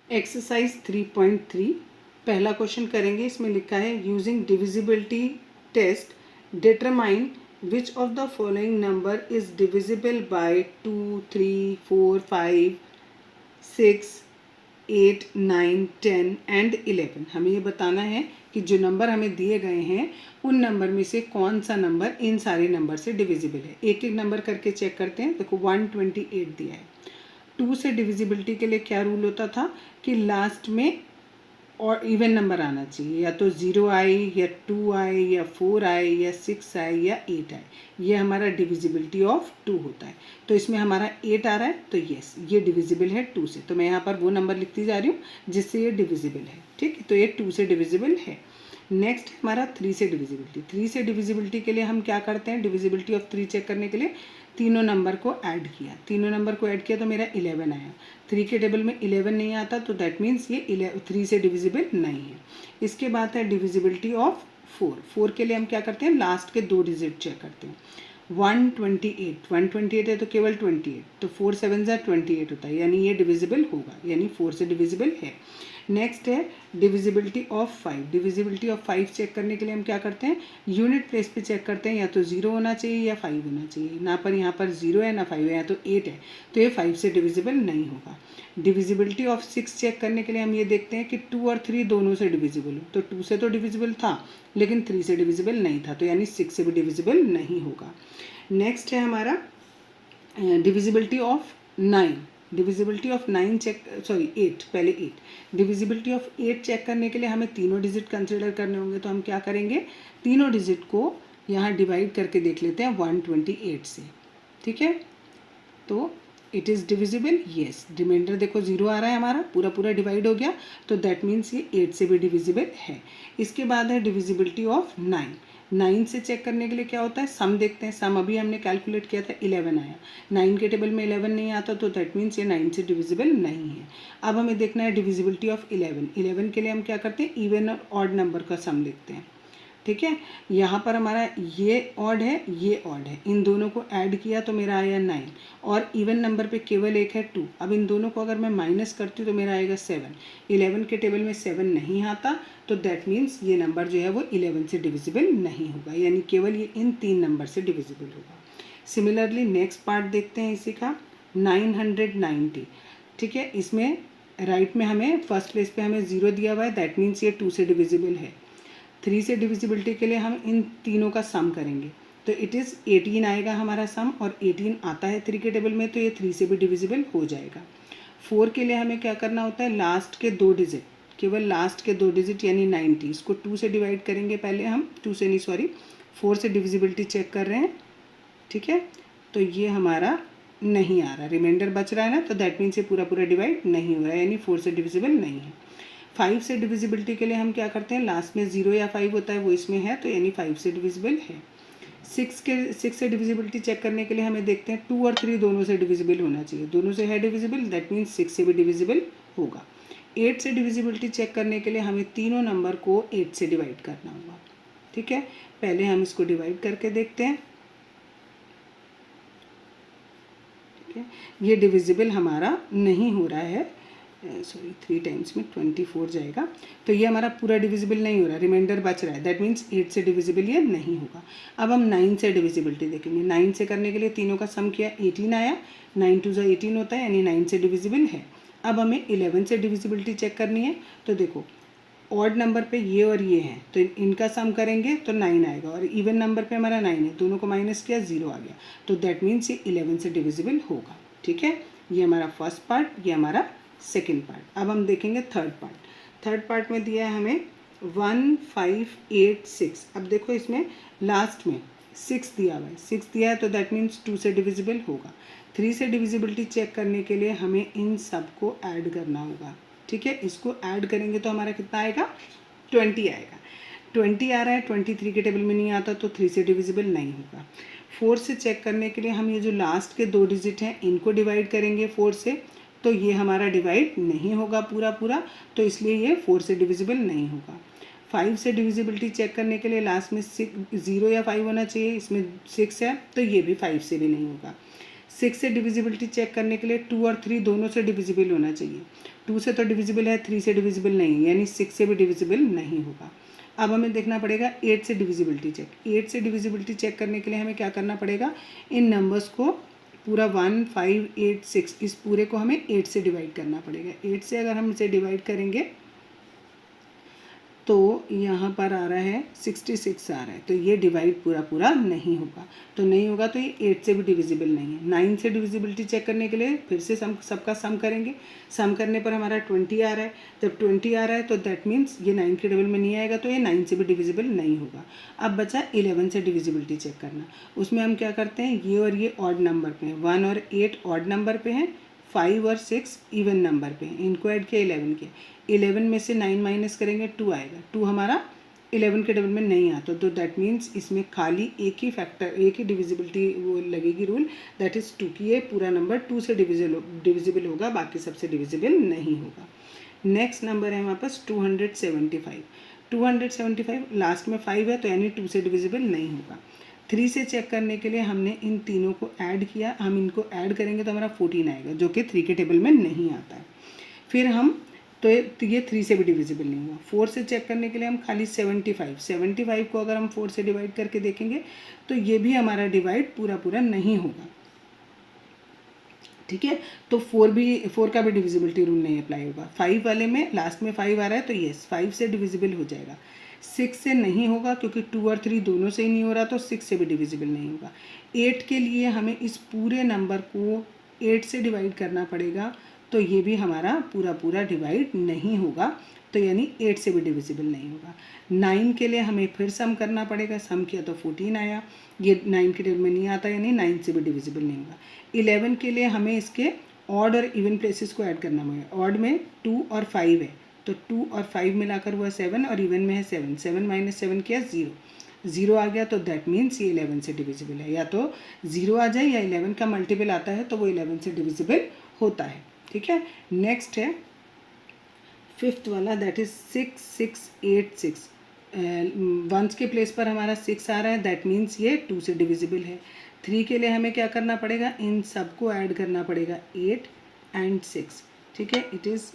Exercise 3.3 पहला question करेंगे। इसमें लिखा है using divisibility test determine which of the following number is divisible by 2, 3, 4, 5, 6, 8, 9, 10 and 11। हमें ये बताना है कि जो नंबर हमें दिए गए हैं उन नंबर में से कौन सा नंबर इन सारे नंबर से डिविजिबल है। एक एक नंबर करके चेक करते हैं। देखो 128 दिया है। 2 से डिविजिबिलिटी के लिए क्या रूल होता था कि लास्ट में और इवन नंबर आना चाहिए, या तो 0 आए या 2 आए या 4 आए या 6 आए या 8 आए। ये हमारा डिविजिबिलिटी ऑफ 2 होता है। तो इसमें हमारा 8 आ रहा है तो यस ये डिविजिबल है 2 से। तो मैं यहाँ पर वो नंबर लिखती जा रही हूँ जिससे ये डिविजिबल है। ठीक है, तो ये 2 से डिविजिबल है। नेक्स्ट हमारा 3 से डिविजिबिलिटी। 3 से डिविजिबिलिटी के लिए हम क्या करते हैं, डिविजिबिलिटी ऑफ 3 चेक करने के लिए तीनों नंबर को ऐड किया। तीनों नंबर को ऐड किया तो मेरा 11 आया। 3 के टेबल में 11 नहीं आता तो दैट मीन्स ये 3 से डिविजिबल नहीं है। इसके बाद है डिविजिबिलिटी ऑफ 4। 4 के लिए हम क्या करते हैं, लास्ट के 2 डिजिट चेक करते हैं। 128 है तो केवल 28, तो 4 7 28 होता है, यानी ये डिविजिबल होगा, यानी 4 से डिविजिबल है। नेक्स्ट है divisibility of 5। Divisibility of 5 check करने के लिए हम क्या करते हैं, यूनिट प्लेस पे चेक करते हैं। या तो 0 होना चाहिए या 5 होना चाहिए। ना पर यहाँ पर 0 है ना 5 है, या तो 8 है, तो ये 5 से डिविजिबल नहीं होगा। डिविजिबिलिटी ऑफ 6 चेक करने के लिए हम ये देखते हैं कि 2 और 3 दोनों से डिविजिबल हो। तो 2 से तो डिविजिबल था लेकिन 3 से डिविजिबल नहीं था, तो यानी 6 से भी डिविजिबल नहीं होगा। नेक्स्ट है हमारा divisibility of 9। Divisibility of 9 check, sorry 8, पहले 8। डिविजिबिलिटी ऑफ 8 चेक करने के लिए हमें तीनों डिजिट कंसिडर करने होंगे। तो हम क्या करेंगे, तीनों डिजिट को यहाँ डिवाइड करके देख लेते हैं 128 से। ठीक है, तो it is divisible, yes. Reminder देखो 0 आ रहा है, हमारा पूरा पूरा डिवाइड हो गया, तो दैट मीन्स ये 8 से भी डिविजिबल है। इसके बाद है डिविजिबिलिटी ऑफ 9। 9 से चेक करने के लिए क्या होता है, सम देखते हैं। सम अभी हमने कैलकुलेट किया था, 11 आया। 9 के टेबल में 11 नहीं आता तो दैट मीन्स ये 9 से डिविजिबल नहीं है। अब हमें देखना है डिविजिबिलिटी ऑफ 11। 11 के लिए हम क्या करते हैं, इवन और ऑड नंबर का सम देखते हैं। ठीक है, यहाँ पर हमारा ये ऑड है, ये ऑड है, इन दोनों को ऐड किया तो मेरा आया 9, और इवन नंबर पे केवल एक है 2। अब इन दोनों को अगर मैं माइनस करती हूँ तो मेरा आएगा 7। 11 के टेबल में 7 नहीं आता तो दैट मीन्स ये नंबर जो है वो 11 से डिविजिबल नहीं होगा, यानी केवल ये इन 3 नंबर से डिविजिबल होगा। सिमिलरली नेक्स्ट पार्ट देखते हैं इसी का, 990। ठीक है, इसमें राइट में हमें फर्स्ट प्लेस पे हमें 0 दिया हुआ है, दैट मीन्स ये 2 से डिविजिबल है। 3 से डिविजिबिलिटी के लिए हम इन तीनों का सम करेंगे तो इट इज़ 18 आएगा हमारा सम, और 18 आता है 3 के टेबल में तो ये 3 से भी डिविजिबल हो जाएगा। 4 के लिए हमें क्या करना होता है, लास्ट के 2 डिजिट, केवल लास्ट के 2 डिजिट यानी 90, इसको 2 से डिवाइड करेंगे पहले हम, 2 से नहीं सॉरी 4 से डिविजिबिलिटी चेक कर रहे हैं। ठीक है, तो ये हमारा नहीं आ रहा, रिमाइंडर बच रहा है ना, तो दैट मीन्स ये पूरा पूरा डिवाइड नहीं हो रहा है, यानी 4 से डिविजिबल नहीं है। 5 से डिविजिबिलिटी के लिए हम क्या करते हैं, लास्ट में 0 या 5 होता है, वो इसमें है तो यानी 5 से डिविजिबल है। 6 से डिविजिबिलिटी चेक करने के लिए हमें देखते हैं 2 और 3 दोनों से डिविजिबल होना चाहिए, दोनों से है डिविजिबल, दैट मीन्स 6 से भी डिविजिबल होगा। 8 से डिविजिबिलिटी चेक करने के लिए हमें तीनों नंबर को 8 से डिवाइड करना होगा। ठीक है, पहले हम इसको डिवाइड करके देखते हैं। ठीक है, ये डिविजिबल हमारा नहीं हो रहा है, सॉरी 3 टाइम्स में 24 जाएगा, तो ये हमारा पूरा डिविजिबल नहीं हो रहा, रिमाइंडर बच रहा है, दैट मीन्स 8 से डिविजिबल ये नहीं होगा। अब हम 9 से डिविजिबिलिटी देखेंगे। 9 से करने के लिए तीनों का सम किया, 18 आया, 9 2 18 होता है, यानी 9 से डिविजिबल है। अब हमें 11 से डिविजिबिलिटी चेक करनी है, तो देखो ऑड नंबर पे ये और ये हैं तो इनका सम करेंगे तो 9 आएगा, और इवन नंबर पे हमारा 9 है, दोनों को माइनस किया 0 आ गया, तो दैट मीन्स ये 11 से डिविजिबल होगा। ठीक है, ये हमारा फर्स्ट पार्ट, ये हमारा सेकेंड पार्ट। अब हम देखेंगे थर्ड पार्ट। थर्ड पार्ट में दिया है हमें 1586। अब देखो इसमें लास्ट में 6 दिया हुआ है, 6 दिया है तो दैट मीन्स 2 से डिविजिबल होगा। 3 से डिविजिबिलिटी चेक करने के लिए हमें इन सब को ऐड करना होगा। ठीक है, इसको ऐड करेंगे तो हमारा कितना आएगा, 20 आएगा। 20 आ रहा है, 23 के टेबल में नहीं आता तो 3 से डिविजिबल नहीं होगा। 4 से चेक करने के लिए हम ये जो लास्ट के 2 डिजिट हैं इनको डिवाइड करेंगे 4 से, तो ये हमारा डिवाइड नहीं होगा पूरा पूरा, तो इसलिए ये 4 से डिविजिबल नहीं होगा। 5 से डिविजिबिलिटी चेक करने के लिए लास्ट में 0 या 5 होना चाहिए, इसमें 6 है तो ये भी 5 से भी नहीं होगा। 6 से डिविजिबिलिटी चेक करने के लिए 2 और 3 दोनों से डिविजिबल होना चाहिए, 2 से तो डिविजिबल है, 3 से डिविजिबल नहीं है, यानी 6 से भी डिविजिबल नहीं होगा। अब हमें देखना पड़ेगा 8 से डिविजिबिलिटी चेक। 8 से डिविजिबिलिटी चेक करने के लिए हमें क्या करना पड़ेगा, इन नंबर्स को पूरा 1 5 8 6 इस पूरे को हमें 8 से डिवाइड करना पड़ेगा। 8 से अगर हम इसे डिवाइड करेंगे तो यहाँ पर आ रहा है 66 आ रहा है, तो ये डिवाइड पूरा पूरा नहीं होगा, तो नहीं होगा तो ये 8 से भी डिविजिबल नहीं है। 9 से डिविजिबिलिटी चेक करने के लिए फिर से सबका सम करेंगे, सम करने पर हमारा 20 आ रहा है। जब 20 आ रहा है तो दैट मीन्स ये 9 के डबल में नहीं आएगा, तो ये 9 से भी डिविजिबल नहीं होगा। अब बचा 11 से डिविजिबिलिटी चेक करना। उसमें हम क्या करते हैं, ये और ये ऑड नंबर पे हैं, 1 और 8 ऑड नंबर पे हैं, 5 और 6 इवन नंबर पे हैं, इनको ऐड किया 11 के। 11 में से 9 माइनस करेंगे 2 आएगा, 2 हमारा 11 के डबल में नहीं आता, तो दैट मीन्स इसमें खाली एक ही फैक्टर, एक ही डिविजिबिलिटी वो लगेगी रूल, दैट इज़ 2 की ये पूरा नंबर 2 से डिविजिबल होगा, बाकी सबसे डिविजिबल नहीं होगा। नेक्स्ट नंबर है हमारे पास 275। 275 लास्ट में 5 है तो यानी 2 से डिविजिबल नहीं होगा। 3 से चेक करने के लिए हमने इन तीनों को ऐड किया, हम इनको ऐड करेंगे तो हमारा 14 आएगा, जो कि 3 के टेबल में नहीं आता है। फिर हम तो ये 3 से भी डिविजिबल नहीं हुआ। 4 से चेक करने के लिए हम खाली 75 को अगर हम 4 से डिवाइड करके देखेंगे तो ये भी हमारा डिवाइड पूरा पूरा नहीं होगा, ठीक है। तो 4 का भी डिविजिबिलिटी रूल नहीं अप्लाई होगा। 5 वाले में लास्ट में 5 आ रहा है तो यस 5 से डिविजिबल हो जाएगा। 6 से नहीं होगा क्योंकि 2 और 3 दोनों से ही नहीं हो रहा, तो 6 से भी डिविजिबल नहीं होगा। 8 के लिए हमें इस पूरे नंबर को 8 से डिवाइड करना पड़ेगा, तो ये भी हमारा पूरा पूरा डिवाइड नहीं होगा, तो यानी 8 से भी डिविजिबल नहीं होगा। 9 के लिए हमें फिर सम करना पड़ेगा, सम किया तो 14 आया, ये 9 के टेबल में नहीं आता, यानी 9 से भी डिविजिबल नहीं होगा। 11 के लिए हमें इसके ऑड और इवन प्लेसेस को ऐड करना पड़ेगा। ऑड में 2 और 5 है, तो 2 और 5 मिलाकर हुआ 7, और इवन में है 7, 7 माइनस 7 किया 0, 0 आ गया, तो दैट मीन्स ये 11 से डिविजिबल है। या तो 0 आ जाए या 11 का मल्टीपल आता है तो वो 11 से डिविजिबल होता है, ठीक है। नेक्स्ट है 5th वाला, दैट इज 6686। वंस के प्लेस पर हमारा 6 आ रहा है, दैट मीन्स ये 2 से डिविजिबल है। 3 के लिए हमें क्या करना पड़ेगा, इन सबको ऐड करना पड़ेगा 8 एंड 6, ठीक है। It is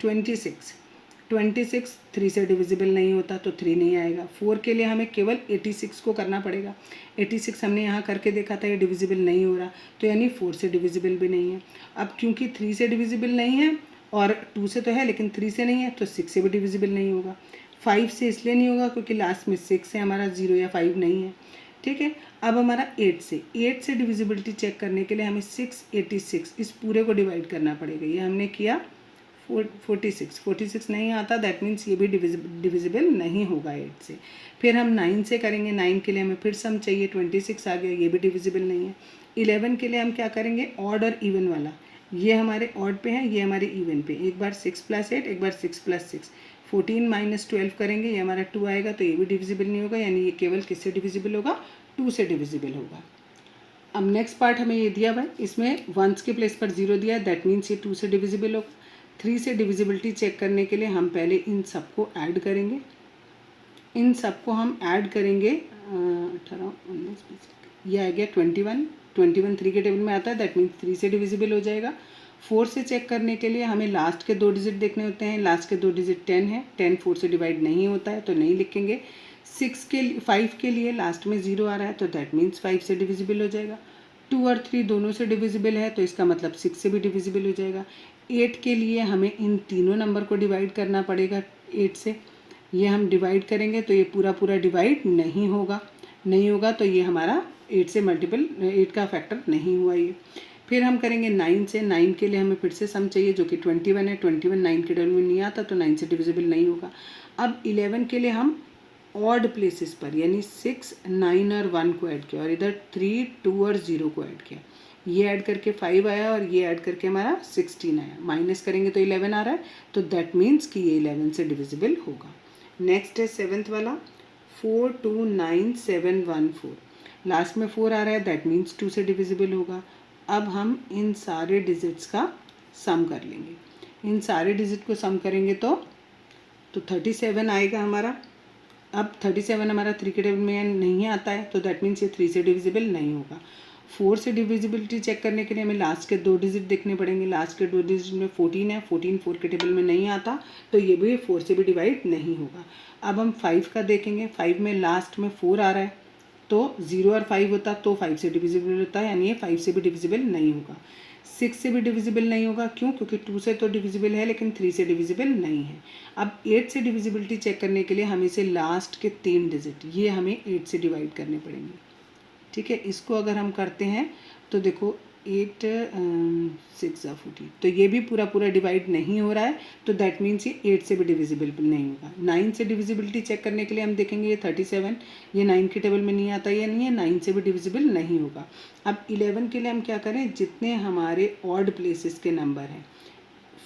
26। 26 3 से डिविजिबल नहीं होता तो 3 नहीं आएगा। 4 के लिए हमें केवल 86 को करना पड़ेगा। 86 हमने यहाँ करके देखा था, ये डिविजिबल नहीं हो रहा, तो यानी 4 से डिविजिबल भी नहीं है। अब क्योंकि 3 से डिविजिबल नहीं है और 2 से तो है लेकिन 3 से नहीं है, तो 6 से भी डिविजिबल नहीं होगा। 5 से इसलिए नहीं होगा क्योंकि लास्ट में 6 है, हमारा 0 या 5 नहीं है, ठीक है। अब हमारा 8 से डिविजिबिलिटी चेक करने के लिए हमें 686 इस पूरे को डिवाइड करना पड़ेगा। ये हमने किया 46 नहीं आता, दैट मीन्स ये भी डिविजिबल नहीं होगा 8 से। फिर हम 9 से करेंगे, 9 के लिए हमें फिर सम चाहिए, 26 आ गया, ये भी डिविजिबल नहीं है। 11 के लिए हम क्या करेंगे, ऑड और इवन वाला, ये हमारे ऑड पे है, ये हमारे इवन पे, एक बार 6 + 8, एक बार 6 + 6, 14 - 12 करेंगे, ये हमारा 2 आएगा, तो ये भी डिविजिबल नहीं होगा, यानी ये केवल किससे डिविजिबल होगा, 2 से डिविजिबल होगा। अब नेक्स्ट पार्ट हमें ये दिया हुआ है, इसमें वंस के प्लेस पर 0 दिया है, दैट मीन्स ये 2 से डिविजिबल होगा। 3 से डिविजिबिलिटी चेक करने के लिए हम पहले इन सबको ऐड करेंगे, इन सबको हम ऐड करेंगे 18 19 20, ये आ गया 21 3 के टेबल में आता है, दैट मीन्स 3 से डिविजिबल हो जाएगा। 4 से चेक करने के लिए हमें लास्ट के 2 डिजिट देखने होते हैं, लास्ट के 2 डिजिट 10 है, 10 4 से डिवाइड नहीं होता है तो नहीं लिखेंगे। 5 के लिए लास्ट में 0 आ रहा है, तो दैट मीन्स 5 से डिविजिबल हो जाएगा। 2 और 3 दोनों से डिविजिबल है, तो इसका मतलब 6 से भी डिविजिबल हो जाएगा। 8 के लिए हमें इन तीनों नंबर को डिवाइड करना पड़ेगा 8 से, ये हम डिवाइड करेंगे तो ये पूरा पूरा डिवाइड नहीं होगा, तो ये हमारा 8 से मल्टीपल 8 का फैक्टर नहीं हुआ ये। फिर हम करेंगे 9 से, 9 के लिए हमें फिर से सम चाहिए जो कि 21 है, 21 9 के टेबल में नहीं आता तो 9 से डिविजिबल नहीं होगा। अब 11 के लिए हम ऑड प्लेसेस पर यानी 6 9 और 1 को ऐड किया, और इधर 3 2 और 0 को ऐड किया, ये ऐड करके 5 आया और ये ऐड करके हमारा 16 आया, माइनस करेंगे तो 11 आ रहा है, तो दैट मीन्स कि ये 11 से डिविजिबल होगा। नेक्स्ट है 7th वाला 429714, लास्ट में 4 आ रहा है, दैट मीन्स 2 से डिविजिबल होगा। अब हम इन सारे डिजिट्स का सम कर लेंगे, इन सारे डिजिट को सम करेंगे तो तो 37 आएगा हमारा। अब 37 हमारा 3 के टेबल में नहीं आता है, तो दैट मीन्स ये 3 से डिविजिबल नहीं होगा। 4 से डिविजिबिलिटी चेक करने के लिए हमें लास्ट के 2 डिजिट देखने पड़ेंगे। लास्ट के 2 डिजिट में 14 है, 14 4 के टेबल में नहीं आता, तो ये भी 4 से भी डिवाइड नहीं होगा। अब हम 5 का देखेंगे। 5 में लास्ट में 4 आ रहा है, तो 0 और 5 होता तो 5 से डिविजिबल होता है, यानी ये 5 से भी डिविजिबल नहीं होगा। 6 से भी डिविजिबल नहीं होगा, क्यों? क्योंकि 2 से तो डिविजिबल है लेकिन 3 से डिविजिबल नहीं है। अब 8 से डिविजिबिलिटी चेक करने के लिए हमें से लास्ट के 3 डिजिट ये हमें 8 से डिवाइड करने पड़ेंगे। ठीक है, इसको अगर हम करते हैं तो देखो 8 6 14, तो ये भी पूरा पूरा डिवाइड नहीं हो रहा है, तो दैट मीन्स ये 8 से भी डिविजिबल नहीं होगा। 9 से डिविजिबिलिटी चेक करने के लिए हम देखेंगे ये 37, ये 9 के टेबल में नहीं आता, ये नहीं है, 9 से भी डिविजिबल नहीं होगा। अब 11 के लिए हम क्या करें, जितने हमारे ऑड प्लेसेस के नंबर हैं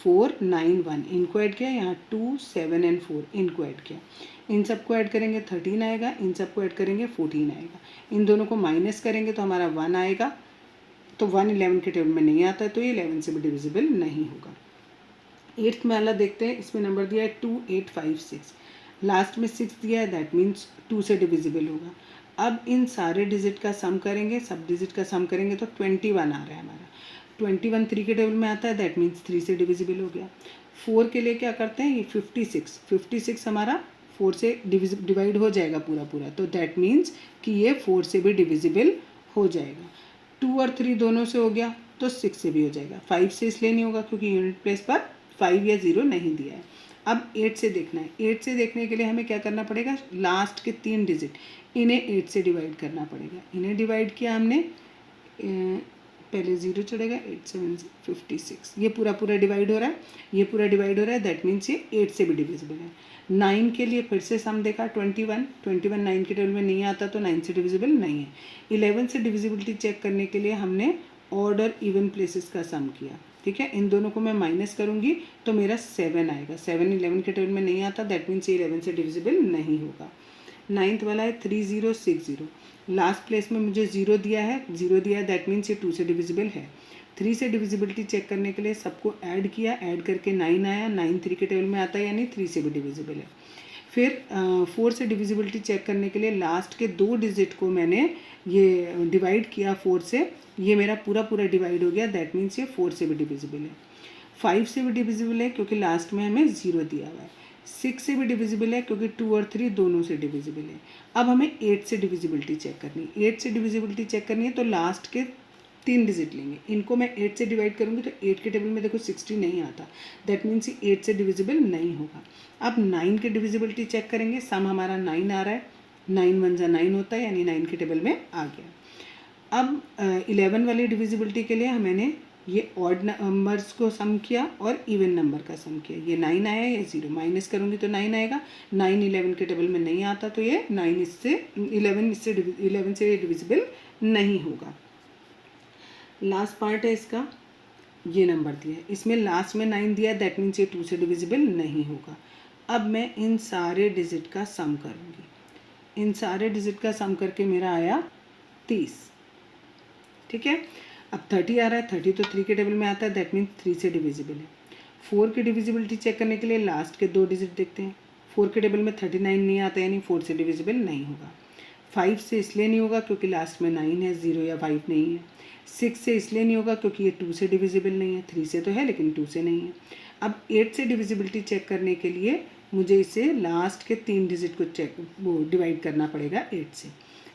4 9 1 इनको ऐड किया, यहाँ 2 7 एंड 4 इनको ऐड किया, इन सबको ऐड करेंगे 13 आएगा, इन सबको ऐड करेंगे 14 आएगा, इन दोनों को माइनस करेंगे तो हमारा 1 आएगा, तो 1 11 के टेबल में नहीं आता है, तो ये 11 से भी डिविजिबल नहीं होगा। 8th वाला देखते हैं, इसमें नंबर दिया है 2 8 5 6, लास्ट में 6 दिया है, दैट मीन्स 2 से डिविजिबल होगा। अब इन सारे डिजिट का सम करेंगे, सब डिजिट का सम करेंगे तो 21 आ रहा है हमारा। 21 3 के टेबल में आता है, दैट मीन्स 3 से डिविजिबल हो गया। 4 के लिए क्या करते हैं, ये 56 हमारा 4 से डिवाइड हो जाएगा पूरा पूरा, तो दैट मीन्स कि ये 4 से भी डिविजिबल हो जाएगा। 2 और 3 दोनों से हो गया, तो 6 से भी हो जाएगा। 5 से इसलिए नहीं होगा क्योंकि यूनिट प्लेस पर 5 या 0 नहीं दिया है। अब 8 से देखना है। 8 से देखने के लिए हमें क्या करना पड़ेगा, लास्ट के 3 डिजिट इन्हें 8 से डिवाइड करना पड़ेगा। इन्हें डिवाइड किया हमने, पहले 0 चढ़ेगा, 8 7 56, ये पूरा पूरा डिवाइड हो रहा है, ये पूरा डिवाइड हो रहा है, दैट मीन्स ये 8 से भी डिविजिबल है। 9 के लिए फिर से सम देखा, 21 9 के टेबल में नहीं आता, तो 9 से डिविजिबल नहीं है। 11 से डिविजिबिलिटी चेक करने के लिए हमने ऑड और इवन प्लेसेस का सम किया। ठीक है, इन दोनों को मैं माइनस करूँगी तो मेरा 7 आएगा। 7 11 के टेबल में नहीं आता, दैट मीन्स ये 11 से डिविजिबल नहीं होगा। 9th वाला है 3060, लास्ट प्लेस में मुझे 0 दिया है, दैट मीन्स ये 2 से डिविजिबल है। 3 से डिविजिबिलिटी चेक करने के लिए सबको ऐड किया, ऐड करके 9 आया, 9 3 के टेबल में आता है, यानी 3 से भी डिविजिबल है। फिर 4 से डिविजिबिलिटी चेक करने के लिए लास्ट के 2 डिजिट को मैंने ये डिवाइड किया 4 से, ये मेरा पूरा पूरा डिवाइड हो गया, दैट मीन्स ये 4 से भी डिविजिबल है। 5 से भी डिविजिबल है क्योंकि लास्ट में हमें 0 दिया हुआ है। 6 से भी डिविजिबल है क्योंकि 2 और 3 दोनों से डिविजिबल है। अब हमें 8 से डिविजिबिलिटी चेक करनी है। 8 से डिविजिबिलिटी चेक करनी है तो लास्ट के 3 डिजिट लेंगे, इनको मैं 8 से डिवाइड करूँगी तो 8 के टेबल में देखो 60 नहीं आता, दैट मीन्स ये 8 से डिविजिबल नहीं होगा। अब 9 के डिविजिबिलिटी चेक करेंगे, सम हमारा 9 आ रहा है, 9 1 जा 9 होता है, यानी 9 के टेबल में आ गया। अब 11 वाली डिविजिबिलिटी के लिए मैंने ये ऑड नंबर्स को सम किया और इवन नंबर का सम किया, ये 9 आया, ये 0 माइनस करूँगी तो 9 आएगा, 9 11 के टेबल में नहीं आता, तो ये 9 इससे 11 से डिविजिबल नहीं होगा। लास्ट पार्ट है इसका, ये नंबर दिया है, इसमें लास्ट में 9 दिया है, दैट मीन्स ये 2 से डिविजिबल नहीं होगा। अब मैं इन सारे डिजिट का सम करूँगी, इन सारे डिजिट का सम करके मेरा आया 30। ठीक है, अब 30 आ रहा है, 30 तो 3 के टेबल में आता है, दैट मीन्स 3 से डिविजिबल है। 4 की डिविजिबिलिटी चेक करने के लिए लास्ट के 2 डिजिट देखते हैं। 4 के टेबल में 39 नहीं आता, यानी 4 से डिविजिबल नहीं होगा। 5 से इसलिए नहीं होगा क्योंकि लास्ट में 9 है, 0 या 5 नहीं है। 6 से इसलिए नहीं होगा क्योंकि ये 2 से डिविजिबल नहीं है, 3 से तो है लेकिन 2 से नहीं है। अब 8 से डिविजिबिलिटी चेक करने के लिए मुझे इसे लास्ट के 3 डिजिट को डिवाइड करना पड़ेगा 8 से।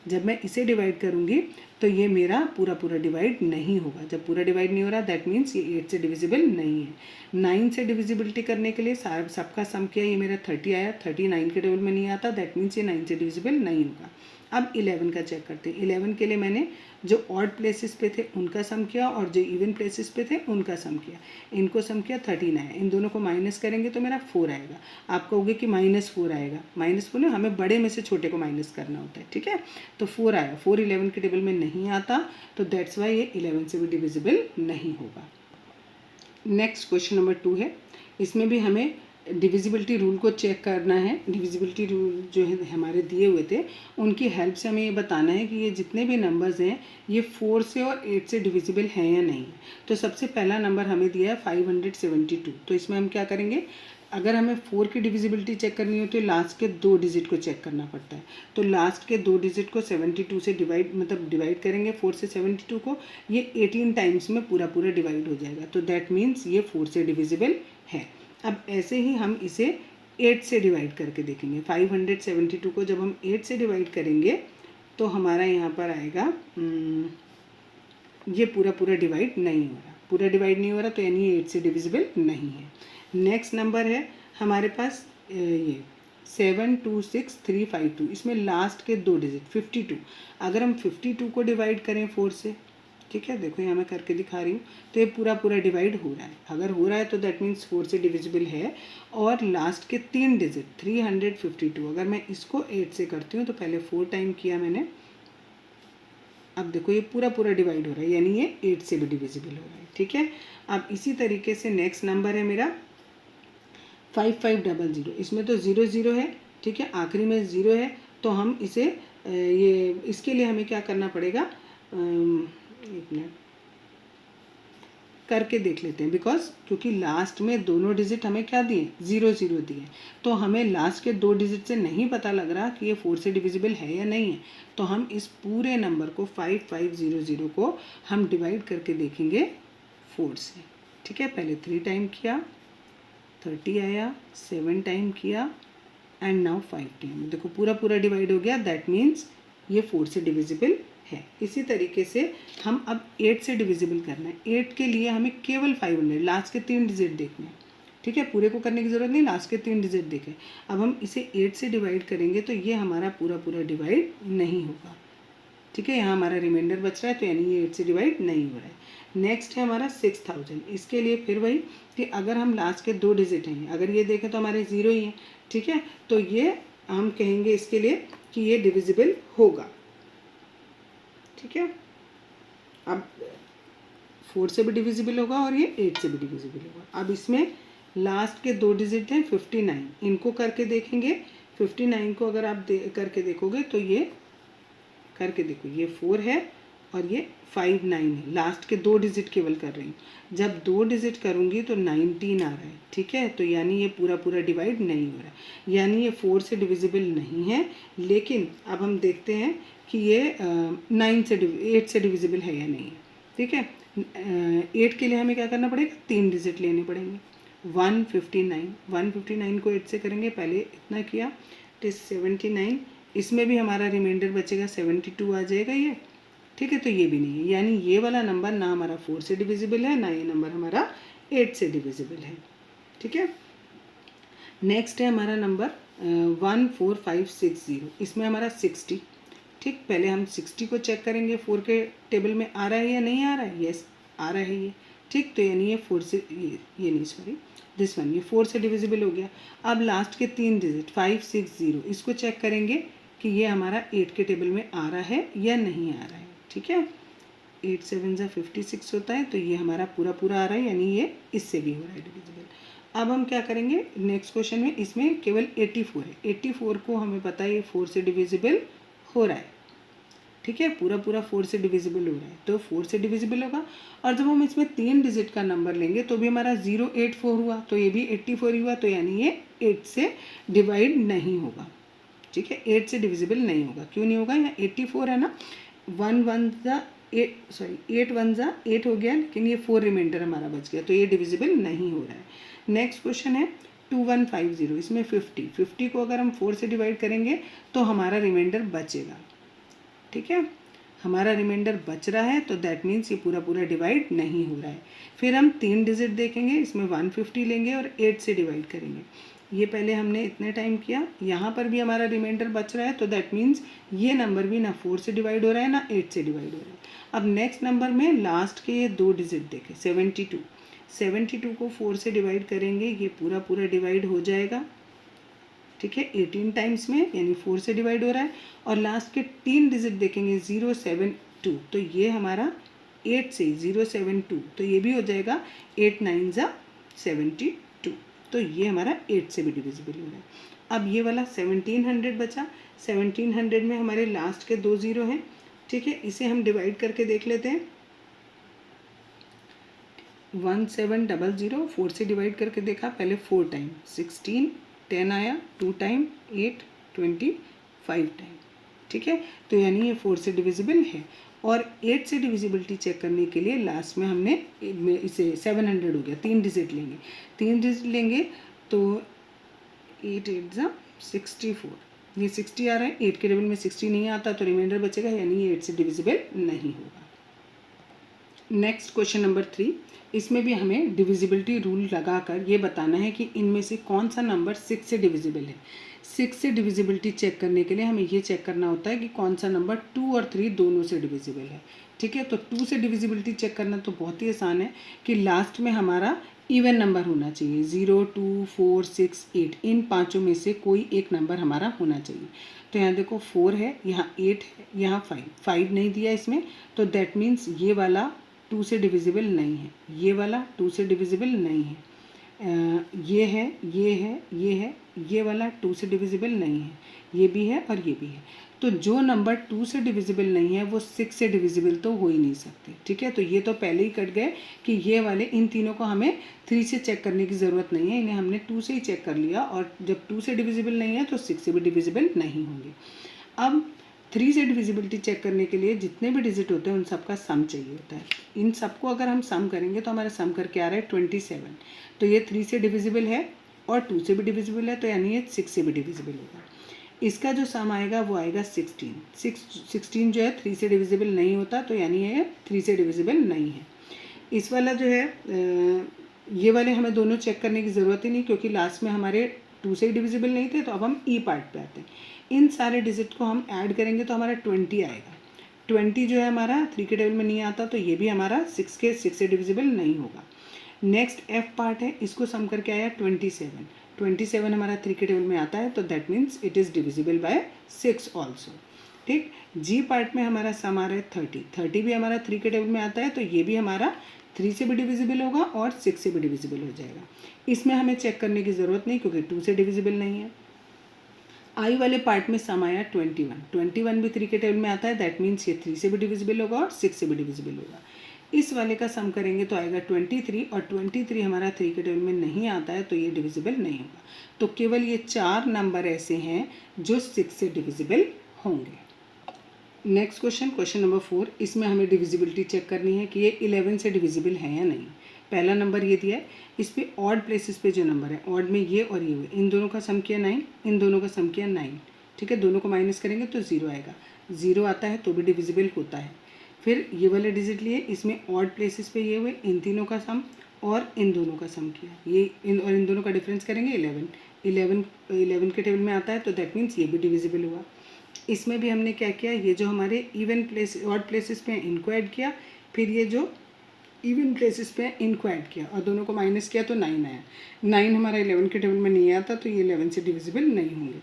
जब मैं इसे डिवाइड करूँगी तो ये मेरा पूरा पूरा डिवाइड नहीं होगा। जब पूरा डिवाइड नहीं हो रहा, दैट मीन्स ये 8 से डिविजिबल नहीं है। 9 से डिविजिबिलिटी करने के लिए सबका सम किया, ये मेरा 30 आया, 39 के टेबल में नहीं आता, दैट मीन्स ये 9 से डिविजिबल नहीं होगा। अब 11 का चेक करते हैं। 11 के लिए मैंने जो ऑड प्लेसेस पे थे उनका सम किया और जो इवन प्लेसेस पे थे उनका सम किया, इनको सम किया 13 आया, इन दोनों को माइनस करेंगे तो मेरा 4 आएगा। आप कहोगे कि -4 आएगा, -4 ना, हमें बड़े में से छोटे को माइनस करना होता है। ठीक है, तो 4 आया, 4 11 के टेबल में नहीं आता, तो दैट्स वाई ये 11 से भी डिविजिबल नहीं होगा। नेक्स्ट क्वेश्चन नंबर 2 है, इसमें भी हमें डिविजिबिलिटी रूल को चेक करना है। डिविजिबिलिटी रूल जो है हमारे दिए हुए थे, उनकी हेल्प से हमें ये बताना है कि ये जितने भी नंबर्स हैं ये 4 से और 8 से डिविजिबल हैं या नहीं। तो सबसे पहला नंबर हमें दिया है 572, तो इसमें हम क्या करेंगे, अगर हमें 4 की डिविजिबिलिटी चेक करनी हो तो लास्ट के 2 डिजिट को चेक करना पड़ता है। तो लास्ट के 2 डिजिट को 72 से डिवाइड करेंगे 4 से 72 को, ये 18 टाइम्स में पूरा पूरा डिवाइड हो जाएगा। तो दैट मीन्स ये 4 से डिविजिबल है। अब ऐसे ही हम इसे 8 से डिवाइड करके देखेंगे। 572 को जब हम 8 से डिवाइड करेंगे तो हमारा यहाँ पर आएगा ये पूरा पूरा डिवाइड नहीं हो रहा, पूरा डिवाइड नहीं हो रहा, तो यानी ये 8 से डिविजिबल नहीं है। नेक्स्ट नंबर है हमारे पास ये 726352, इसमें लास्ट के 2 डिजिट 52। अगर हम 52 को डिवाइड करें 4 से, ठीक है, देखो यहाँ मैं करके दिखा रही हूँ, तो ये पूरा पूरा डिवाइड हो रहा है। अगर हो रहा है तो दैट मीन्स 4 से डिविजिबल है। और लास्ट के 3 डिजिट 352, अगर मैं इसको 8 से करती हूँ तो पहले 4 टाइम किया मैंने, अब देखो ये पूरा पूरा डिवाइड हो रहा है, यानी ये 8 से भी डिविजिबल हो रहा है, ठीक है। अब इसी तरीके से नेक्स्ट नंबर है मेरा 5500, इसमें तो 0 0 है, ठीक है, आखिरी में 0 है। तो हम इसे ये इसके लिए हमें क्या करना पड़ेगा, एक मिनट करके देख लेते हैं, बिकॉज क्योंकि लास्ट में दोनों डिजिट हमें क्या दिए, 0 0 दिए, तो हमें लास्ट के 2 डिजिट से नहीं पता लग रहा कि ये 4 से डिविजिबल है या नहीं है। तो हम इस पूरे नंबर को 5500 को हम डिवाइड करके देखेंगे 4 से, ठीक है। पहले 3 टाइम किया 30 आया, 7 टाइम किया एंड नाउ 5 टाइम, देखो पूरा पूरा डिवाइड हो गया। दैट मीन्स ये 4 से डिविजिबल है। इसी तरीके से हम अब 8 से डिविजिबल करना है। 8 के लिए हमें केवल 500 लास्ट के 3 डिजिट देखने हैं, ठीक है, पूरे को करने की ज़रूरत नहीं, लास्ट के 3 डिजिट देखें। अब हम इसे 8 से डिवाइड करेंगे तो ये हमारा पूरा पूरा डिवाइड नहीं होगा, ठीक है, यहाँ हमारा रिमाइंडर बच रहा है, तो यानी ये 8 से डिवाइड नहीं हो रहा है। नेक्स्ट है हमारा 6000, इसके लिए फिर वही कि अगर हम लास्ट के 2 डिजिट हैं, अगर ये देखें तो हमारे 0 ही है, ठीक है, तो ये हम कहेंगे इसके लिए कि ये डिविजिबल होगा, ठीक है। अब 4 से भी डिविजिबल होगा और ये 8 से भी डिविजिबल होगा। अब इसमें लास्ट के 2 डिजिट हैं 59, इनको करके देखेंगे। 59 को अगर आप करके देखोगे तो ये करके देखो, ये 4 है और ये 59 है, लास्ट के 2 डिजिट केवल कर रही हूँ। जब 2 डिजिट करूँगी तो 19 आ रहा है, ठीक है, तो यानी ये पूरा पूरा डिवाइड नहीं हो रहा है, यानी ये 4 से डिविजिबल नहीं है। लेकिन अब हम देखते हैं कि ये 8 से डिविजिबल है या नहीं है, ठीक है। 8 के लिए हमें क्या करना पड़ेगा, 3 डिजिट लेने पड़ेंगे। 159 को 8 से करेंगे, पहले इतना किया, तो 79, इसमें भी हमारा रिमाइंडर बचेगा 72 आ जाएगा ये, ठीक है, तो ये भी नहीं है, यानी ये वाला नंबर ना हमारा 4 से डिविजिबल है, ना ये नंबर हमारा 8 से डिविजिबल है, ठीक है। नेक्स्ट है हमारा नंबर 14560, इसमें हमारा 60, ठीक, पहले हम 60 को चेक करेंगे 4 के टेबल में आ रहा है या नहीं आ रहा है, यस आ रहा है ये, ठीक, तो यानी ये 4 से ये नहीं सॉरी दिस वन, ये 4 से डिविजिबल हो गया। अब लास्ट के 3 डिजिट 560, इसको चेक करेंगे कि ये हमारा 8 के टेबल में आ रहा है या नहीं आ रहा है, ठीक है। 8 7 जा 56 होता है, तो ये हमारा पूरा पूरा आ रहा है, यानी ये इससे भी हो रहा है डिविजिबल। अब हम क्या करेंगे नेक्स्ट क्वेश्चन में, इसमें केवल 84 है, 84 को हमें पता है ये 4 से डिविजिबल हो रहा है, ठीक है, पूरा पूरा 4 से डिविजिबल हो रहा है, तो 4 से डिविजिबल होगा। और जब हम इसमें 3 डिजिट का नंबर लेंगे तो भी हमारा 084 हुआ, तो ये भी 84 ही हुआ, तो यानी ये 8 से डिवाइड नहीं होगा, ठीक है, 8 से डिविजिबल नहीं होगा। क्यों नहीं होगा, यहाँ 84 है ना, 1 1 जा 8 सॉरी 8 1 जा 8 हो गया, लेकिन ये 4 रिमाइंडर हमारा बच गया, तो ये डिविजिबल नहीं हो रहा है। नेक्स्ट क्वेश्चन है 2150, इसमें 50 को अगर हम 4 से डिवाइड करेंगे तो हमारा रिमाइंडर बचेगा, ठीक है, हमारा रिमाइंडर बच रहा है, तो दैट मीन्स ये पूरा पूरा डिवाइड नहीं हो रहा है। फिर हम 3 डिजिट देखेंगे, इसमें 150 लेंगे और 8 से डिवाइड करेंगे। ये पहले हमने इतने टाइम किया, यहाँ पर भी हमारा रिमाइंडर बच रहा है, तो दैट मीन्स ये नंबर भी ना 4 से डिवाइड हो रहा है ना 8 से डिवाइड हो रहा है। अब नेक्स्ट नंबर में लास्ट के ये 2 डिजिट देखें, 72 को 4 से डिवाइड करेंगे, ये पूरा पूरा डिवाइड हो जाएगा, ठीक है, 18 टाइम्स में, यानी 4 से डिवाइड हो रहा है। और लास्ट के 3 डिजिट देखेंगे 072, तो ये हमारा 8 से 072, तो ये भी हो जाएगा 8 9 जा 72, तो ये हमारा 8 से भी डिविजिबल हो रहा है। अब ये वाला 1700 बचा, 1700 में हमारे लास्ट के 2 0 हैं, ठीक है, इसे हम डिवाइड करके देख लेते हैं। 1700, 4 से डिवाइड करके देखा, पहले 4 टाइम 16, 10 आया, 2 टाइम 8, 25 टाइम। ठीक है, तो यानी ये 4 से डिविजिबल है। और 8 से डिविजिबिलिटी चेक करने के लिए लास्ट में हमने इसे 700 हो गया, 3 डिजिट लेंगे, 3 डिजिट लेंगे तो 8 8 जा 64, ये 60 आ रहा है, 8 के टेबल में 60 नहीं आता तो रिमाइंडर बचेगा, यानी ये 8 से डिविजिबल नहीं होगा। नेक्स्ट क्वेश्चन नंबर 3, इसमें भी हमें डिविजिबिलिटी रूल लगाकर ये बताना है कि इनमें से कौन सा नंबर 6 से डिविजिबल है। 6 से डिविजिबिलिटी चेक करने के लिए हमें ये चेक करना होता है कि कौन सा नंबर 2 और 3 दोनों से डिविजिबल है। ठीक है, तो 2 से डिविजिबिलिटी चेक करना तो बहुत ही आसान है कि लास्ट में हमारा इवन नंबर होना चाहिए, 0, 2, 4, 6, 8, इन पाँचों में से कोई एक नंबर हमारा होना चाहिए। तो यहाँ देखो 4 है, यहाँ 8 है, यहाँ 5 नहीं दिया इसमें, तो दैट मीन्स ये वाला 2 से डिविजिबल नहीं है, ये वाला 2 से डिविजिबल नहीं है, ये है, ये है, ये है, ये वाला 2 से डिविजिबल नहीं है, ये भी है और ये भी है। तो जो नंबर 2 से डिविजिबल नहीं है वो 6 से डिविजिबल तो हो ही नहीं सकते। ठीक है, तो ये तो पहले ही कट गए कि ये वाले, इन तीनों को हमें 3 से चेक करने की ज़रूरत नहीं है, इन्हें हमने 2 से ही चेक कर लिया, और जब 2 से डिविजिबल नहीं है तो 6 से भी डिविजिबल नहीं होंगे। अब 3 से डिविजिबिलिटी चेक करने के लिए जितने भी डिजिट होते हैं उन सब का सम चाहिए होता है। इन सबको अगर हम सम करेंगे तो हमारा सम करके आ रहा है 27। तो ये 3 से डिविजिबल है और 2 से भी डिविजिबल है, तो यानी ये 6 से भी डिविजिबल होगा। इसका जो सम आएगा वो आएगा 16 जो है 3 से डिविजिबल नहीं होता, तो यानी ये 3 से डिविजिबल नहीं है। इस वाला जो है ये वाले हमें दोनों चेक करने की ज़रूरत ही नहीं, क्योंकि लास्ट में हमारे 2 से डिविजिबल नहीं थे। तो अब हम ई पार्ट पे आते हैं। इन सारे डिजिट को हम ऐड करेंगे तो हमारा 20 आएगा। 20 जो है हमारा 3 के टेबल में नहीं आता, तो ये भी हमारा 6 से डिविजिबल नहीं होगा। नेक्स्ट एफ पार्ट है, इसको सम करके आया 27 हमारा 3 के टेबल में आता है, तो that means it is divisible by 6 also. ठीक, जी पार्ट में हमारा सम आ रहा है 30 भी हमारा 3 के टेबल में आता है, तो ये भी हमारा 3 से भी डिविजिबल होगा और 6 से भी डिविजिबल हो जाएगा। इसमें हमें चेक करने की ज़रूरत नहीं, क्योंकि 2 से डिविजिबल नहीं है। आई वाले पार्ट में सम आया 21 भी 3 के टेबल में आता है, दैट मीन्स ये 3 से भी डिविजिबल होगा और 6 से भी डिविजिबल होगा। इस वाले का सम करेंगे तो आएगा 23, और 23 हमारा 3 के टेबल में नहीं आता है, तो ये डिविजिबल नहीं होगा। तो केवल ये 4 नंबर ऐसे हैं जो 6 से डिविजिबल होंगे। नेक्स्ट क्वेश्चन नंबर 4, इसमें हमें डिविजिबिलिटी चेक करनी है कि ये 11 से डिविजिबल है या नहीं। पहला नंबर ये दिया है, इस पे ऑड प्लेसेस पे जो नंबर है, ऑड में ये और ये हुए, इन दोनों का सम किया 9, इन दोनों का सम किया 9। ठीक है, दोनों को माइनस करेंगे तो 0 आएगा, 0 आता है तो भी डिविजिबल होता है। फिर ये वाले डिजिट लिए, इसमें ऑड प्लेसेस पे ये हुए, इन तीनों का सम और इन दोनों का सम किया, ये इन दोनों का डिफरेंस करेंगे 11 के टेबल में आता है, तो दैट मीन्स ये भी डिविजिबल हुआ। इसमें भी हमने क्या किया, ये जो हमारे इवन प्लेस ऑड प्लेसेस पे इनको ऐड किया, फिर ये जो इवन प्लेसेस पे इनको ऐड किया और दोनों को माइनस किया तो 9 आया। 9 हमारा 11 के टेबल में नहीं आता, तो ये 11 से डिविजिबल नहीं होंगे।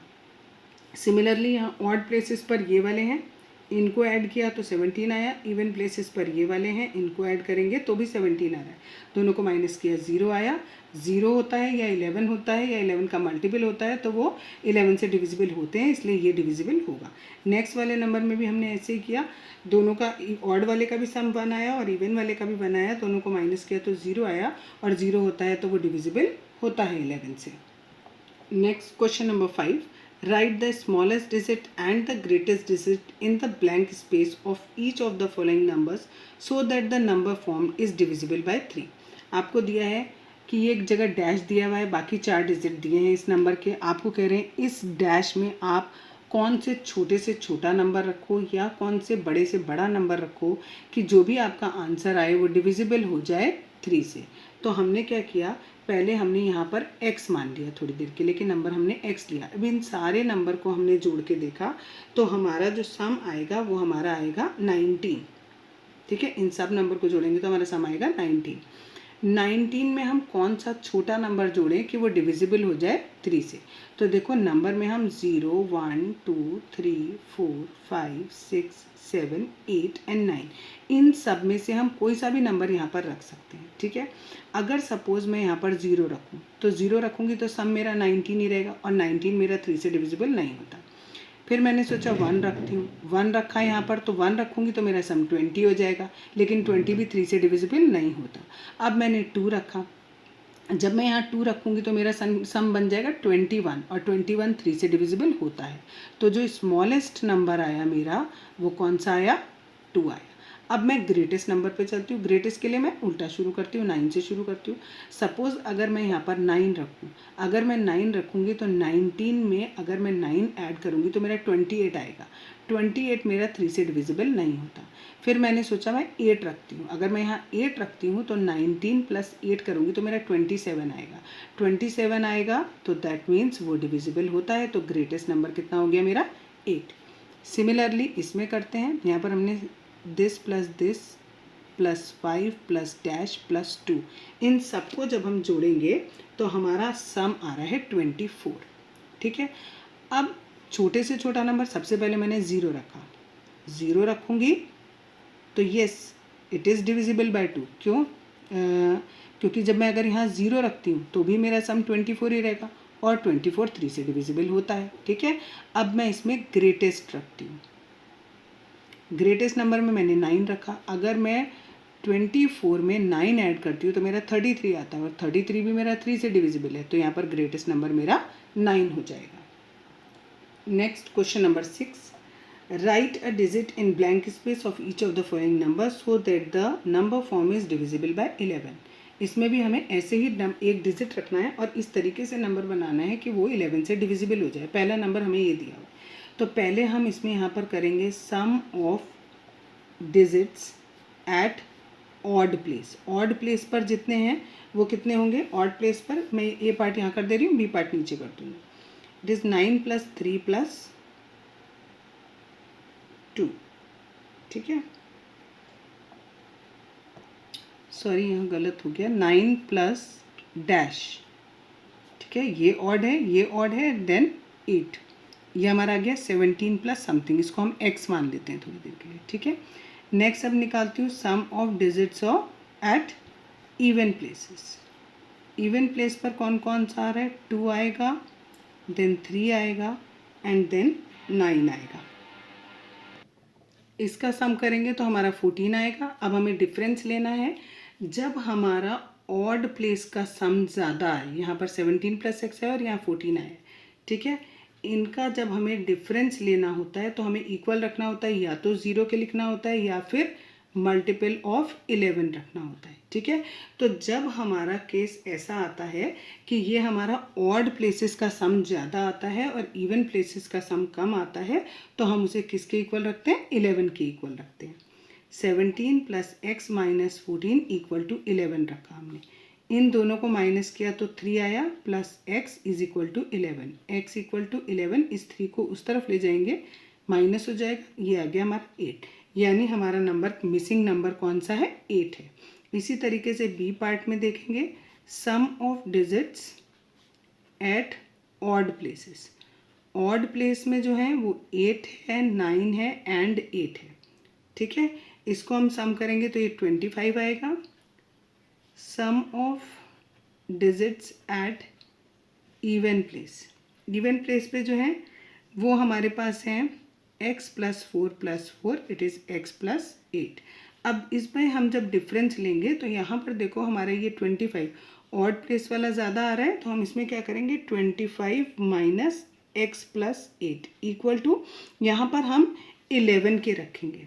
सिमिलरली यहाँ ऑड प्लेसेस पर ये वाले हैं, इनको ऐड किया तो 17 आया, इवन प्लेसेस पर ये वाले हैं, इनको ऐड करेंगे तो भी 17 आ रहा है, दोनों को माइनस किया 0 आया। 0 होता है या 11 होता है या 11 का मल्टीपल होता है, तो वो 11 से डिविजिबल होते हैं, इसलिए ये डिविजिबल होगा। नेक्स्ट वाले नंबर में भी हमने ऐसे ही किया, दोनों का ऑड वाले का भी सम बनाया और इवन वाले का भी बनाया, दोनों को माइनस किया तो 0 आया, और 0 होता है तो वो डिविजिबल होता है 11 से। Next question number 5, write the smallest digit and the greatest digit in the blank space of each of the following numbers so that the number formed is divisible by 3। आपको दिया है कि एक जगह डैश दिया हुआ है, बाकी 4 डिजिट दिए हैं इस नंबर के। आपको कह रहे हैं इस डैश में आप कौन से छोटा नंबर रखो या कौन से बड़े से बड़ा नंबर रखो कि जो भी आपका आंसर आए वो डिविजिबल हो जाए 3 से। तो हमने क्या किया, पहले हमने यहाँ पर x मान लिया थोड़ी देर के लिए कि नंबर हमने x लिया। अब इन सारे नंबर को हमने जोड़ के देखा तो हमारा जो सम आएगा वो हमारा आएगा 19। ठीक है, इन सब नंबर को जोड़ेंगे तो हमारा सम आएगा 19 में हम कौन सा छोटा नंबर जोड़ें कि वो डिविजिबल हो जाए 3 से। तो देखो नंबर में हम 0, 1, 2, 3, 4, 5, 6, 7, 8 एंड 9 इन सब में से हम कोई सा भी नंबर यहाँ पर रख सकते हैं। ठीक है, अगर सपोज़ मैं यहाँ पर 0 रखूँ तो 0 रखूँगी तो सम मेरा 19 ही रहेगा और 19 मेरा 3 से डिविजिबल नहीं होता। फिर मैंने सोचा 1 रखती हूँ, 1 रखा यहाँ पर, तो 1 रखूँगी तो मेरा सम 20 हो जाएगा, लेकिन 20 भी 3 से डिविजिबल नहीं होता। अब मैंने 2 रखा, जब मैं यहाँ 2 रखूँगी तो मेरा सम बन जाएगा 21, और 21 3 से डिविजिबल होता है। तो जो स्मॉलेस्ट नंबर आया मेरा वो कौन सा आया, 2 आया। अब मैं ग्रेटेस्ट नंबर पे चलती हूँ। ग्रेटेस्ट के लिए मैं उल्टा शुरू करती हूँ, 9 से शुरू करती हूँ। सपोज़ अगर मैं यहाँ पर 9 रखूँ, अगर मैं 9 रखूँगी तो 19 में अगर मैं 9 ऐड करूँगी तो मेरा 28 आएगा। 28 मेरा 3 से डिविजिबल नहीं होता। फिर मैंने सोचा मैं 8 रखती हूँ, अगर मैं यहाँ 8 रखती हूँ तो 19 + 8 करूँगी तो मेरा 27 आएगा। 27 आएगा तो दैट मीन्स वो डिविजिबल होता है। तो ग्रेटेस्ट नंबर कितना हो गया मेरा, 8। सिमिलरली इसमें करते हैं, यहाँ पर हमने this plus 5 plus dash plus 2, इन सबको जब हम जोड़ेंगे तो हमारा सम आ रहा है 24। ठीक है, अब छोटे से छोटा नंबर, सबसे पहले मैंने 0 रखा, 0 रखूँगी तो yes it is divisible by 2। क्यों? क्योंकि जब मैं अगर यहाँ 0 रखती हूँ तो भी मेरा सम 24 ही रहेगा, और 24 3 से डिविजिबल होता है। ठीक है, अब मैं इसमें ग्रेटेस्ट रखती हूँ। ग्रेटेस्ट नंबर में मैंने 9 रखा, अगर मैं 24 में 9 ऐड करती हूँ तो मेरा 33 आता है, और 33 भी मेरा 3 से डिविजिबल है, तो यहाँ पर ग्रेटेस्ट नंबर मेरा 9 हो जाएगा। Next question number 6, right a digit in blank space of each of the following number so that the number form is divisible bye 11। इसमें भी हमें ऐसे ही एक डिजिट रखना है और इस तरीके से नंबर बनाना है कि वो 11 से डिविजिबल हो जाए। पहला नंबर हमें ये दिया हुआ, तो पहले हम इसमें यहाँ पर करेंगे sum of digits at odd place. Odd place पर जितने हैं वो कितने होंगे, ऑड प्लेस पर मैं ए पार्ट यहाँ कर दे रही हूँ, बी पार्ट नीचे कर दूँगी। It is 9 + 3 + 2। ठीक है, सॉरी यहाँ गलत हो गया, 9 प्लस डैश। ठीक है, ये ऑड है, ये ऑड है, देन 8, ये हमारा आ गया 17 + समथिंग, इसको हम x मान लेते हैं थोड़ी देर के लिए। ठीक है, नेक्स्ट अब निकालती हूँ sum of digits of at even places. Even place पर कौन कौन सा आ रहा है, 2 आएगा, देन 3 आएगा, एंड देन 9 आएगा। इसका सम करेंगे तो हमारा 14 आएगा। अब हमें डिफरेंस लेना है, जब हमारा ऑड प्लेस का सम ज़्यादा है, यहाँ पर 17 + x है और यहाँ 14 है। ठीक है, इनका जब हमें डिफरेंस लेना होता है तो हमें इक्वल रखना होता है, या तो 0 के लिखना होता है या फिर मल्टीपल ऑफ 11 रखना होता है। ठीक है, तो जब हमारा केस ऐसा आता है कि ये हमारा ऑड प्लेसेस का सम ज़्यादा आता है और इवन प्लेसेस का सम कम आता है, तो हम उसे किसके इक्वल रखते हैं, 11 के इक्वल रखते हैं। 17 + x - 14 = 11 रखा हमने, इन दोनों को माइनस किया तो 3 आया, प्लस x = 11। x = 11, इस 3 को उस तरफ ले जाएंगे, माइनस हो जाएगा, ये आ गया हमारा 8। यानी हमारा नंबर, मिसिंग नंबर कौन सा है, 8 है। इसी तरीके से बी पार्ट में देखेंगे, sum of digits at odd places. Odd place में जो है वो 8 है, 9 है एंड 8 है। ठीक है, इसको हम सम करेंगे तो ये 25 आएगा। Sum of digits at even place, even place पे जो है वो हमारे पास है x + 4 + 4, इट इज़ x + 8। अब इसमें हम जब डिफरेंस लेंगे तो यहाँ पर देखो हमारा ये 25 ऑड प्लेस वाला ज़्यादा आ रहा है, तो हम इसमें क्या करेंगे, 25 - x + 8 = यहाँ पर हम 11 के रखेंगे।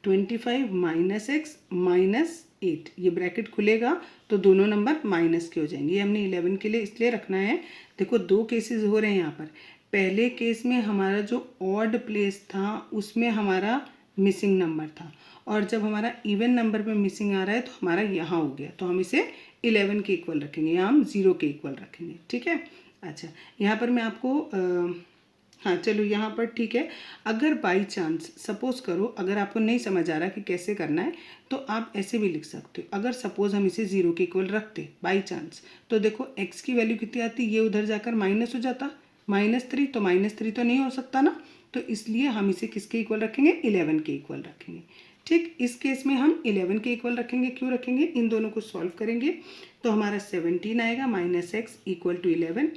25 - x - 8, ये ब्रैकेट खुलेगा तो दोनों नंबर माइनस के हो जाएंगे। ये हमने 11 के लिए इसलिए रखना है, देखो 2 केसेस हो रहे हैं यहाँ पर। पहले केस में हमारा जो ऑड प्लेस था उसमें हमारा मिसिंग नंबर था, और जब हमारा इवन नंबर में मिसिंग आ रहा है तो हमारा यहाँ हो गया, तो हम इसे 11 के इक्वल रखेंगे, यहाँ हम 0 के इक्वल रखेंगे। ठीक है, अच्छा यहाँ पर मैं आपको हाँ चलो यहाँ पर ठीक है, अगर बाई चांस सपोज़ करो, अगर आपको नहीं समझ आ रहा कि कैसे करना है तो आप ऐसे भी लिख सकते हो। अगर सपोज़ हम इसे 0 के इक्वल रखते बाई चांस, तो देखो x की वैल्यू कितनी आती, ये उधर जाकर माइनस हो जाता, -3, तो -3 तो नहीं हो सकता ना, तो इसलिए हम इसे किसके इक्वल रखेंगे, 11 के इक्वल रखेंगे। ठीक, इस केस में हम 11 के इक्वल रखेंगे। क्यों रखेंगे, इन दोनों को सॉल्व करेंगे तो हमारा 17 आएगा, -x = 11,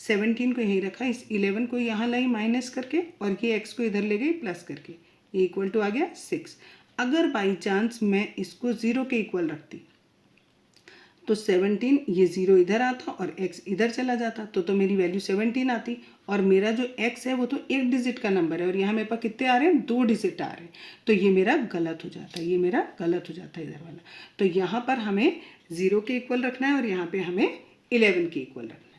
17 को यहीं रखा, इस 11 को यहाँ लाई माइनस करके और ये x को इधर ले गई प्लस करके, ये इक्वल टू आ गया 6। अगर बाई चांस मैं इसको 0 के इक्वल रखती तो 17 ये 0 इधर आता और x इधर चला जाता तो मेरी वैल्यू 17 आती, और मेरा जो x है वो तो एक डिजिट का नंबर है और यहाँ मेरे पास कितने आ रहे हैं, 2 डिजिट आ रहे हैं, तो ये मेरा गलत हो जाता है, ये मेरा गलत हो जाता है इधर वाला। तो यहाँ पर हमें 0 के इक्वल रखना है और यहाँ पे हमें 11 के इक्वल रखना है।